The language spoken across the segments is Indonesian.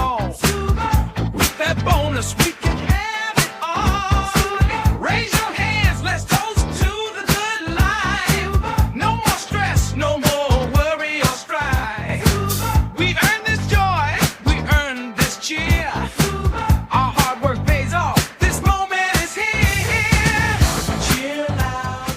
all. With that bonus, we can have it all. Raise your hands, let's toast to the good life. No more stress, no more worry or strife. We earned this joy, we earned this cheer. Our hard work pays off, this moment is here. Chill out.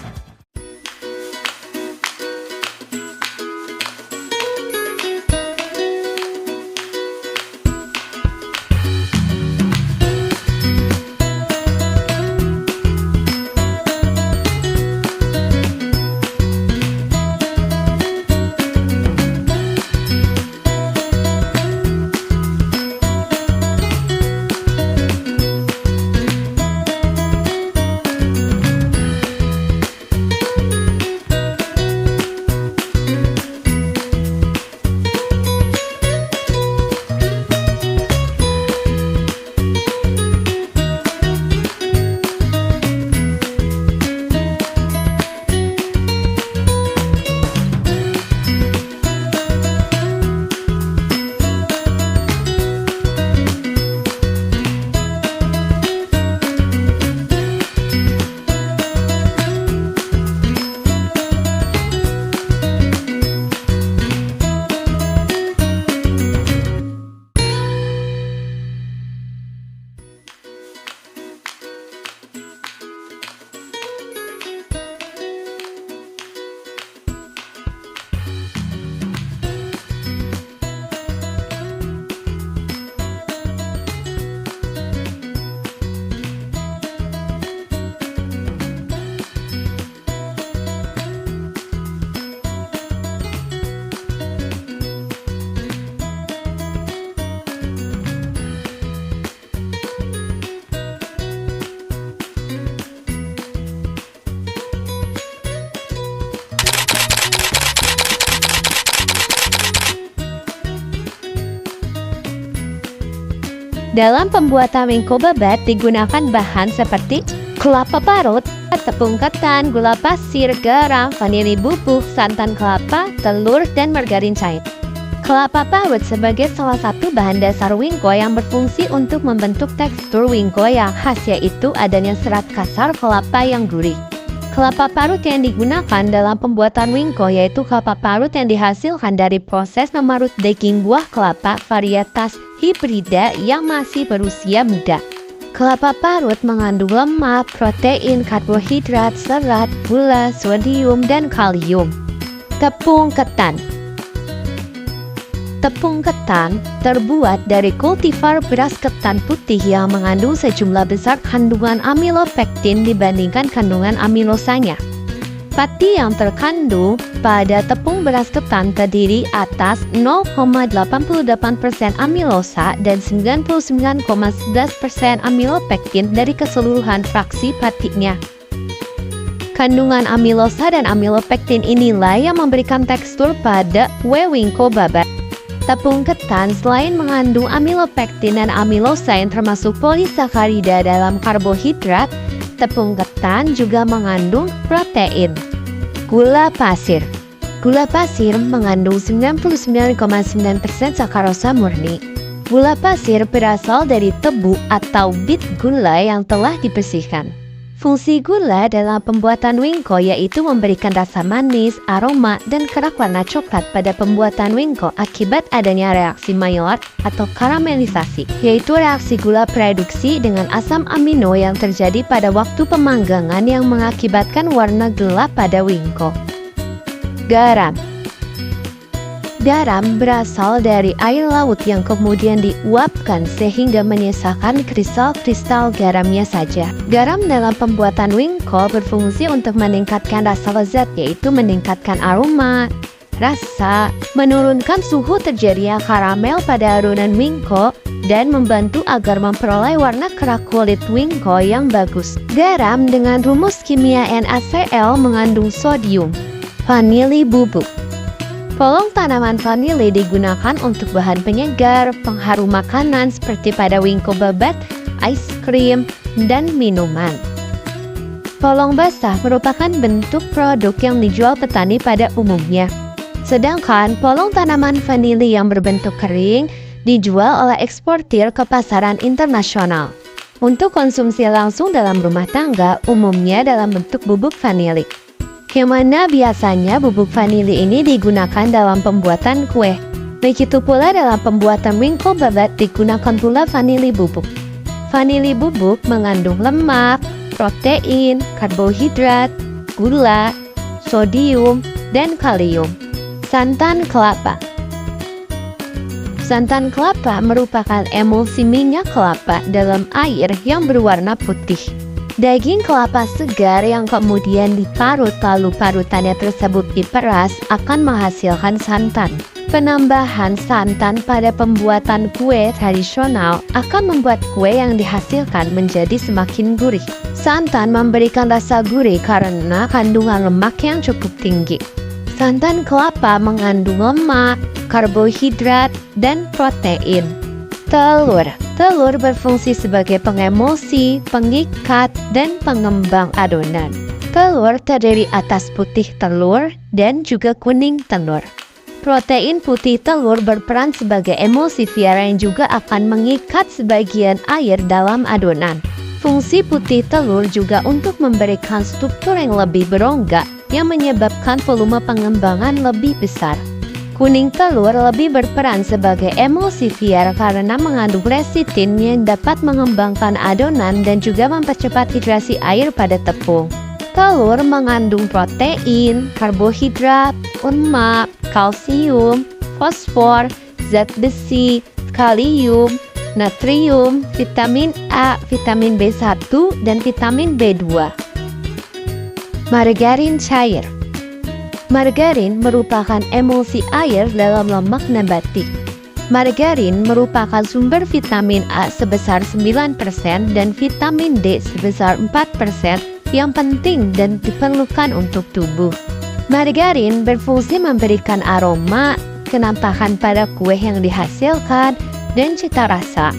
Dalam pembuatan wingko babat digunakan bahan seperti kelapa parut, tepung ketan, gula pasir, garam, vanili bubuk, santan kelapa, telur, dan margarin cair. Kelapa parut sebagai salah satu bahan dasar wingko yang berfungsi untuk membentuk tekstur wingko yang khas, yaitu adanya serat kasar kelapa yang gurih. Kelapa parut yang digunakan dalam pembuatan wingko yaitu kelapa parut yang dihasilkan dari proses memarut daging buah kelapa varietas hibrida yang masih berusia muda. Kelapa parut mengandung lemak, protein, karbohidrat, serat, gula, sodium, dan kalium. Tepung ketan. Tepung ketan terbuat dari kultivar beras ketan putih yang mengandung sejumlah besar kandungan amilopektin dibandingkan kandungan amilosanya. Pati yang terkandung pada tepung beras ketan terdiri atas 0,88% amilosa dan 99,11% amilopektin dari keseluruhan fraksi patinya. Kandungan amilosa dan amilopektin inilah yang memberikan tekstur pada kue wingko babat. Tepung ketan selain mengandung amilopektin dan amilosa yang termasuk polisakarida dalam karbohidrat, tepung ketan juga mengandung protein. Gula pasir. Gula pasir mengandung 99,9% sakarosa murni. Gula pasir berasal dari tebu atau bit gula yang telah dibersihkan. Fungsi gula dalam pembuatan wingko yaitu memberikan rasa manis, aroma, dan kerak warna coklat pada pembuatan wingko akibat adanya reaksi Maillard atau karamelisasi, yaitu reaksi gula reduksi dengan asam amino yang terjadi pada waktu pemanggangan yang mengakibatkan warna gelap pada wingko. Garam. Garam berasal dari air laut yang kemudian diuapkan sehingga menyisakan kristal-kristal garamnya saja. Garam dalam pembuatan wingko berfungsi untuk meningkatkan rasa lezat, yaitu meningkatkan aroma, rasa, menurunkan suhu terjadinya karamel pada adonan wingko, dan membantu agar memperoleh warna kerak kulit wingko yang bagus. Garam dengan rumus kimia NaCl mengandung sodium. Vanili bubuk. Polong tanaman vanili digunakan untuk bahan penyegar, pengharum makanan seperti pada wingko babat, es krim, dan minuman. Polong basah merupakan bentuk produk yang dijual petani pada umumnya. Sedangkan polong tanaman vanili yang berbentuk kering dijual oleh eksportir ke pasaran internasional. Untuk konsumsi langsung dalam rumah tangga, umumnya dalam bentuk bubuk vanili. Yang mana biasanya bubuk vanili ini digunakan dalam pembuatan kue. Begitu pula dalam pembuatan wingko babat digunakan pula vanili bubuk. Vanili bubuk mengandung lemak, protein, karbohidrat, gula, sodium, dan kalium. Santan kelapa. Santan kelapa merupakan emulsi minyak kelapa dalam air yang berwarna putih. Daging kelapa segar yang kemudian diparut lalu parutannya tersebut diperas akan menghasilkan santan. Penambahan santan pada pembuatan kue tradisional akan membuat kue yang dihasilkan menjadi semakin gurih. Santan memberikan rasa gurih karena kandungan lemak yang cukup tinggi. Santan kelapa mengandung lemak, karbohidrat, dan protein. Telur. Telur berfungsi sebagai pengemulsi, pengikat, dan pengembang adonan. Telur terdiri atas putih telur dan juga kuning telur. Protein putih telur berperan sebagai emulsifier yang juga akan mengikat sebagian air dalam adonan. Fungsi putih telur juga untuk memberikan struktur yang lebih berongga yang menyebabkan volume pengembangan lebih besar. Kuning telur lebih berperan sebagai emulsifier karena mengandung lecitin yang dapat mengembangkan adonan dan juga mempercepat hidrasi air pada tepung. Telur mengandung protein, karbohidrat, lemak, kalsium, fosfor, zat besi, kalium, natrium, vitamin A, vitamin B1, dan vitamin B2. Margarin cair. Margarin merupakan emulsi air dalam lemak nabati. Margarin merupakan sumber vitamin A sebesar 9% dan vitamin D sebesar 4% yang penting dan diperlukan untuk tubuh. Margarin berfungsi memberikan aroma, kenampakan pada kue yang dihasilkan, dan cita rasa.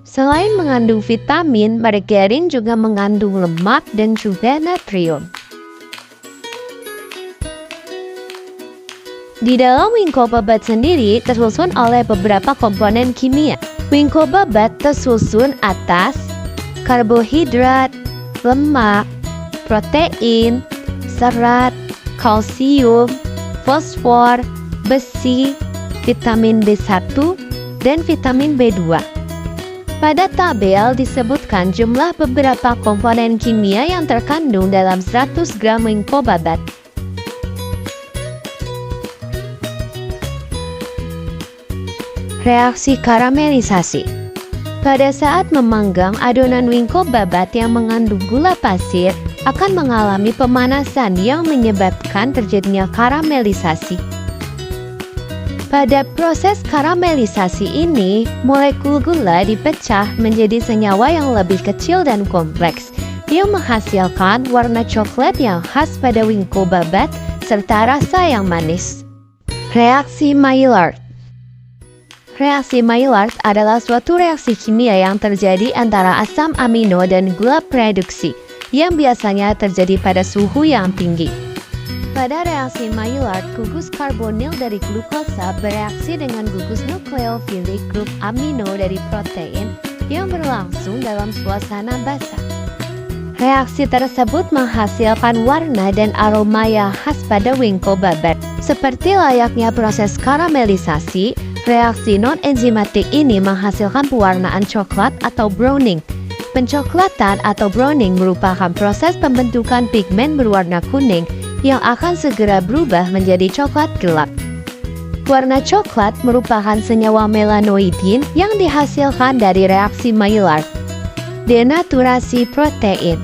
Selain mengandung vitamin, margarin juga mengandung lemak dan juga natrium. Di dalam wingko babat sendiri tersusun oleh beberapa komponen kimia. Wingko babat tersusun atas karbohidrat, lemak, protein, serat, kalsium, fosfor, besi, vitamin B1, dan vitamin B2. Pada tabel disebutkan jumlah beberapa komponen kimia yang terkandung dalam 100 gram wingko babat. Reaksi karamelisasi. Pada saat memanggang, adonan wingko babat yang mengandung gula pasir akan mengalami pemanasan yang menyebabkan terjadinya karamelisasi. Pada proses karamelisasi ini, molekul gula dipecah menjadi senyawa yang lebih kecil dan kompleks, yang menghasilkan warna coklat yang khas pada wingko babat serta rasa yang manis. Reaksi Maillard. Reaksi Maillard adalah suatu reaksi kimia yang terjadi antara asam amino dan gula produksi, yang biasanya terjadi pada suhu yang tinggi. Pada reaksi Maillard, gugus karbonil dari glukosa bereaksi dengan gugus nukleofilik grup amino dari protein yang berlangsung dalam suasana basah. Reaksi tersebut menghasilkan warna dan aroma yang khas pada wingko babat. Seperti layaknya proses karamelisasi, reaksi non-enzimatik ini menghasilkan pewarnaan coklat atau browning. Pencoklatan atau browning merupakan proses pembentukan pigmen berwarna kuning yang akan segera berubah menjadi coklat gelap. Warna coklat merupakan senyawa melanoidin yang dihasilkan dari reaksi Maillard. Denaturasi protein.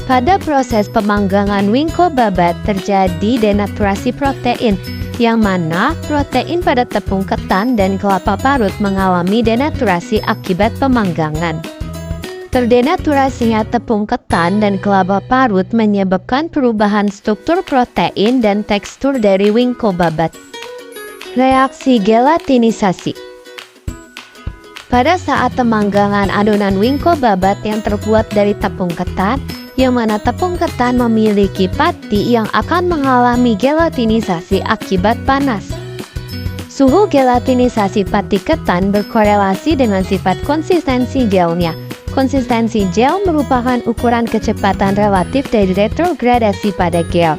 Pada proses pemanggangan wingko babat terjadi denaturasi protein, yang mana protein pada tepung ketan dan kelapa parut mengalami denaturasi akibat pemanggangan. Terdenaturasinya tepung ketan dan kelapa parut menyebabkan perubahan struktur protein dan tekstur dari wingko babat. Reaksi gelatinisasi. Pada saat pemanggangan adonan wingko babat yang terbuat dari tepung ketan, yang mana tepung ketan memiliki pati yang akan mengalami gelatinisasi akibat panas. Suhu gelatinisasi pati ketan berkorelasi dengan sifat konsistensi gelnya. Konsistensi gel merupakan ukuran kecepatan relatif dari retrogradasi pada gel.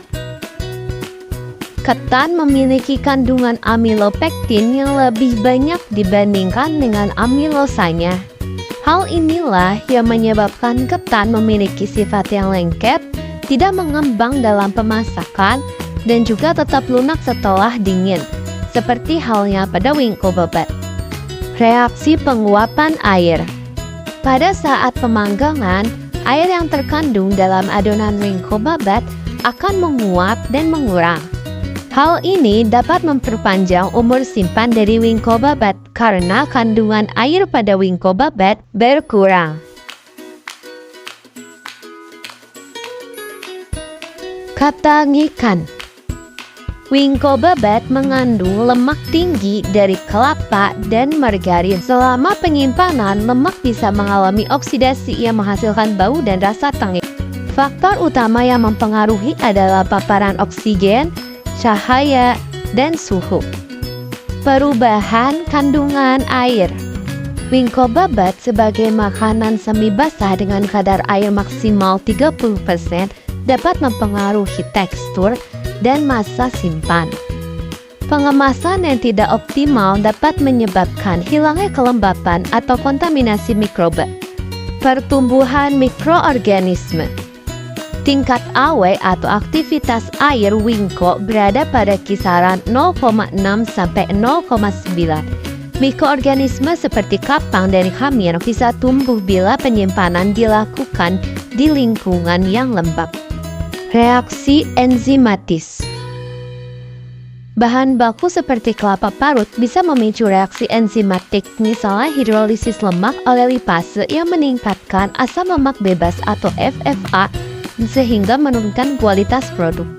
Ketan memiliki kandungan amilopektin yang lebih banyak dibandingkan dengan amilosanya. Hal inilah yang menyebabkan ketan memiliki sifat yang lengket, tidak mengembang dalam pemasakan, dan juga tetap lunak setelah dingin, seperti halnya pada wingko babat. Reaksi penguapan air. Pada saat pemanggangan, air yang terkandung dalam adonan wingko babat akan menguap dan mengurang. Hal ini dapat memperpanjang umur simpan dari wingko babat karena kandungan air pada wingko babat berkurang. Kata ngikan. Wingko babat mengandung lemak tinggi dari kelapa dan margarin. Selama penyimpanan, lemak bisa mengalami oksidasi yang menghasilkan bau dan rasa tengik. Faktor utama yang mempengaruhi adalah paparan oksigen, cahaya, dan suhu. Perubahan kandungan air. Wingko babat sebagai makanan semi basah dengan kadar air maksimal 30% dapat mempengaruhi tekstur dan masa simpan. Pengemasan yang tidak optimal dapat menyebabkan hilangnya kelembapan atau kontaminasi mikroba. Pertumbuhan mikroorganisme. Tingkat AW atau aktivitas air wingko berada pada kisaran 0,6 sampai 0,9. Mikroorganisme seperti kapang dan hamir bisa tumbuh bila penyimpanan dilakukan di lingkungan yang lembab. Reaksi enzimatis. Bahan baku seperti kelapa parut bisa memicu reaksi enzimatik, misalnya hidrolisis lemak oleh lipase yang meningkatkan asam lemak bebas atau FFA sehingga menurunkan kualitas produk.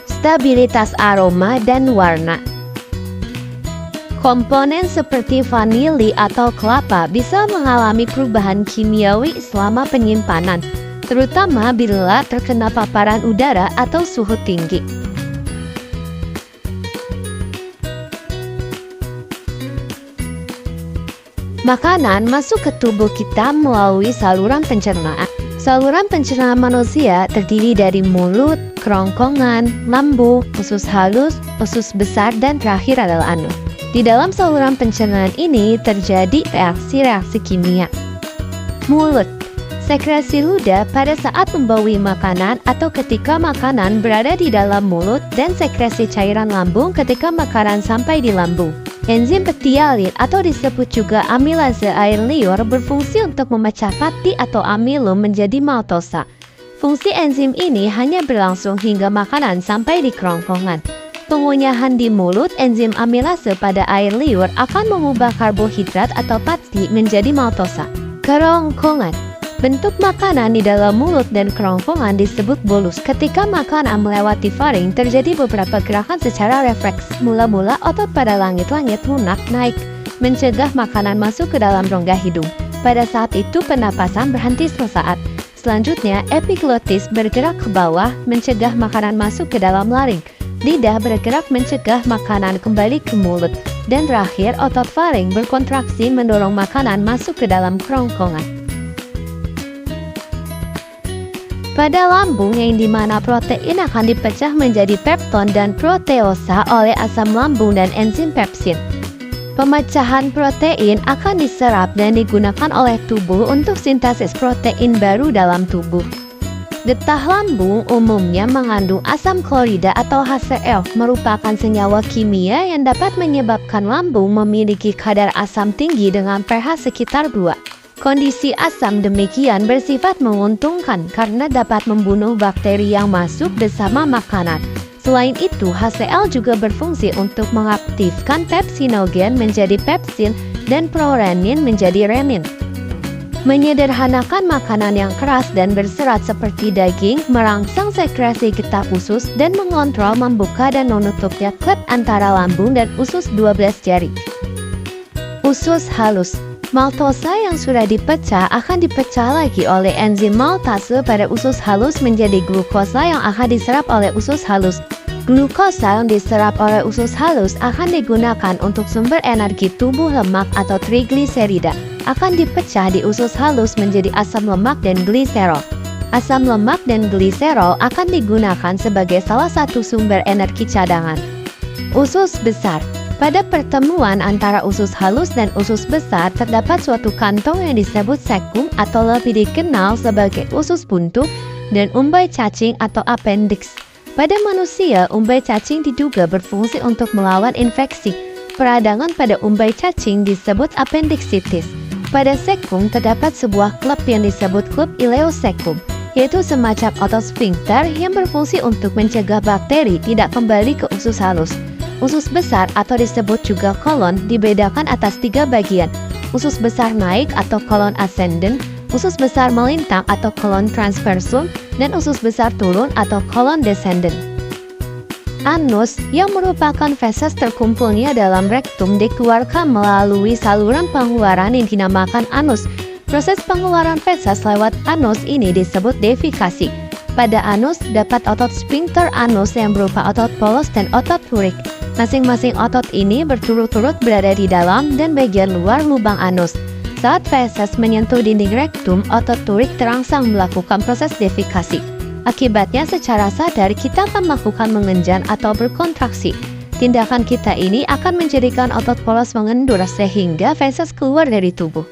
Stabilitas aroma dan warna. Komponen seperti vanili atau kelapa bisa mengalami perubahan kimiawi selama penyimpanan, terutama bila terkena paparan udara atau suhu tinggi. Makanan masuk ke tubuh kita melalui saluran pencernaan. Saluran pencernaan manusia terdiri dari mulut, kerongkongan, lambung, usus halus, usus besar, dan terakhir adalah anu. Di dalam saluran pencernaan ini terjadi reaksi-reaksi kimia. Mulut. Sekresi ludah pada saat membawi makanan atau ketika makanan berada di dalam mulut, dan sekresi cairan lambung ketika makanan sampai di lambung. Enzim pektialin atau disebut juga amilase air liur berfungsi untuk memecah pati atau amilum menjadi maltosa. Fungsi enzim ini hanya berlangsung hingga makanan sampai di kerongkongan. Pengunyahan di mulut enzim amilase pada air liur akan mengubah karbohidrat atau pati menjadi maltosa. Kerongkongan. Bentuk makanan di dalam mulut dan kerongkongan disebut bolus. Ketika makanan melewati faring, terjadi beberapa gerakan secara refleks. Mula-mula otot pada langit-langit lunak naik, mencegah makanan masuk ke dalam rongga hidung. Pada saat itu pernapasan berhenti sesaat. Selanjutnya, epiglotis bergerak ke bawah, mencegah makanan masuk ke dalam laring. Lidah bergerak mencegah makanan kembali ke mulut. Dan terakhir, otot faring berkontraksi mendorong makanan masuk ke dalam kerongkongan. Pada lambung yang dimana protein akan dipecah menjadi pepton dan proteosa oleh asam lambung dan enzim pepsin. Pemecahan protein akan diserap dan digunakan oleh tubuh untuk sintesis protein baru dalam tubuh. Getah lambung umumnya mengandung asam klorida atau HCl, merupakan senyawa kimia yang dapat menyebabkan lambung memiliki kadar asam tinggi dengan pH sekitar 2. Kondisi asam demikian bersifat menguntungkan karena dapat membunuh bakteri yang masuk bersama makanan. Selain itu, HCl juga berfungsi untuk mengaktifkan pepsinogen menjadi pepsin dan prorenin menjadi renin. Menyederhanakan makanan yang keras dan berserat seperti daging, merangsang sekresi getah usus dan mengontrol membuka dan menutupnya klep antara lambung dan usus 12 jari. Usus halus. Maltosa yang sudah dipecah akan dipecah lagi oleh enzim maltase pada usus halus menjadi glukosa yang akan diserap oleh usus halus. Glukosa yang diserap oleh usus halus akan digunakan untuk sumber energi tubuh. Lemak atau trigliserida akan dipecah di usus halus menjadi asam lemak dan gliserol. Asam lemak dan gliserol akan digunakan sebagai salah satu sumber energi cadangan. Usus besar. Pada pertemuan antara usus halus dan usus besar terdapat suatu kantong yang disebut sekum atau lebih dikenal sebagai usus buntu dan umbai cacing atau appendix. Pada manusia, umbai cacing diduga berfungsi untuk melawan infeksi. Peradangan pada umbai cacing disebut appendicitis. Pada sekum terdapat sebuah klep yang disebut klep ileosekum, yaitu semacam otot sphincter yang berfungsi untuk mencegah bakteri tidak kembali ke usus halus. Usus besar atau disebut juga kolon dibedakan atas 3 bagian. Usus besar naik atau kolon ascendent, usus besar melintang atau kolon transversum, dan usus besar turun atau kolon descendent. Anus, yang merupakan feses terkumpulnya dalam rektum, dikeluarkan melalui saluran pengeluaran yang dinamakan anus. Proses pengeluaran feses lewat anus ini disebut defikasi. Pada anus dapat otot sphincter anus yang berupa otot polos dan otot purik. Masing-masing otot ini berturut-turut berada di dalam dan bagian luar lubang anus. Saat feses menyentuh dinding rektum, otot turik terangsang melakukan proses defikasi. Akibatnya secara sadar kita akan melakukan mengenjan atau berkontraksi. Tindakan kita ini akan menjadikan otot polos mengendur sehingga feses keluar dari tubuh.